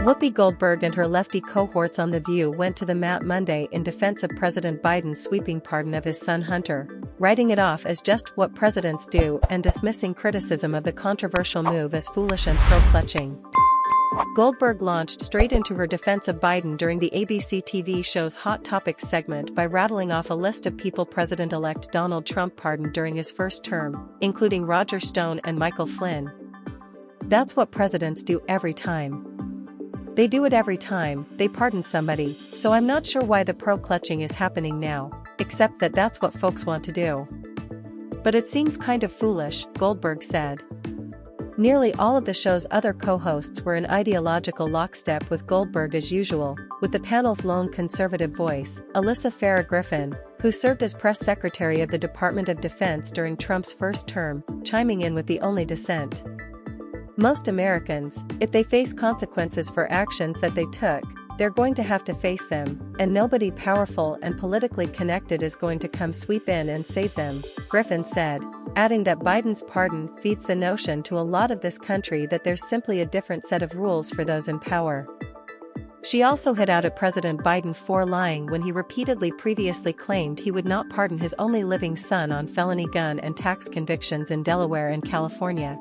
Whoopi Goldberg and her lefty cohorts on The View went to the mat Monday in defense of President Biden's sweeping pardon of his son Hunter, writing it off as just what presidents do and dismissing criticism of the controversial move as foolish and pro-clutching. Goldberg launched straight into her defense of Biden during the ABC TV show's Hot Topics segment by rattling off a list of people President-elect Donald Trump pardoned during his first term, including Roger Stone and Michael Flynn. That's what presidents do every time. They do it every time they pardon somebody, so I'm not sure why the pro-clutching is happening now, except that that's what folks want to do. But it seems kind of foolish, Goldberg said. Nearly all of the show's other co-hosts were in ideological lockstep with Goldberg as usual, with the panel's lone conservative voice, Alyssa Farah Griffin, who served as press secretary of the Department of Defense during Trump's first term, chiming in with the only dissent. Most Americans, if they face consequences for actions that they took, they're going to have to face them, and nobody powerful and politically connected is going to come sweep in and save them, Griffin said, adding that Biden's pardon feeds the notion to a lot of this country that there's simply a different set of rules for those in power. She also hit out at President Biden for lying when he repeatedly previously claimed he would not pardon his only living son on felony gun and tax convictions in Delaware and California.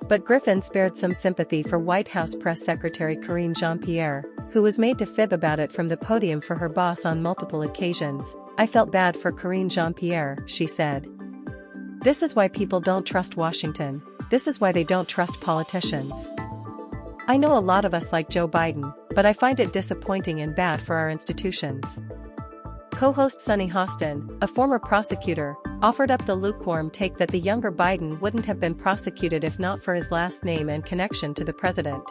But Griffin spared some sympathy for White House Press Secretary Karine Jean-Pierre, who was made to fib about it from the podium for her boss on multiple occasions. I felt bad for Karine Jean-Pierre, she said. This is why people don't trust Washington. This is why they don't trust politicians. I know a lot of us like Joe Biden, but I find it disappointing and bad for our institutions. Co-host Sunny Hostin, a former prosecutor, offered up the lukewarm take that the younger Biden wouldn't have been prosecuted if not for his last name and connection to the president.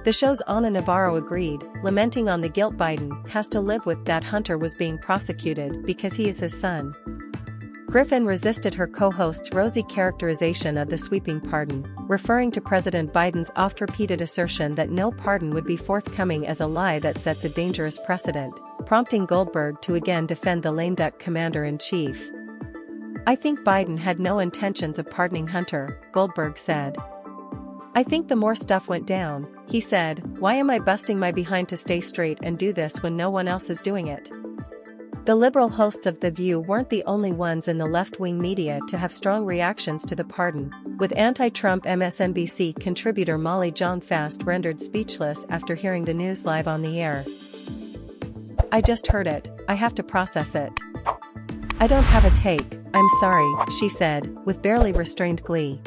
The show's Ana Navarro agreed, lamenting on the guilt Biden has to live with that Hunter was being prosecuted because he is his son. Griffin resisted her co-host's rosy characterization of the sweeping pardon, referring to President Biden's oft-repeated assertion that no pardon would be forthcoming as a lie that sets a dangerous precedent, prompting Goldberg to again defend the lame duck commander-in-chief. I think Biden had no intentions of pardoning Hunter, Goldberg said. I think the more stuff went down, he said, why am I busting my behind to stay straight and do this when no one else is doing it? The liberal hosts of The View weren't the only ones in the left-wing media to have strong reactions to the pardon, with anti-Trump MSNBC contributor Molly John-Fast rendered speechless after hearing the news live on the air. I just heard it, I have to process it. I don't have a take, I'm sorry, she said, with barely restrained glee.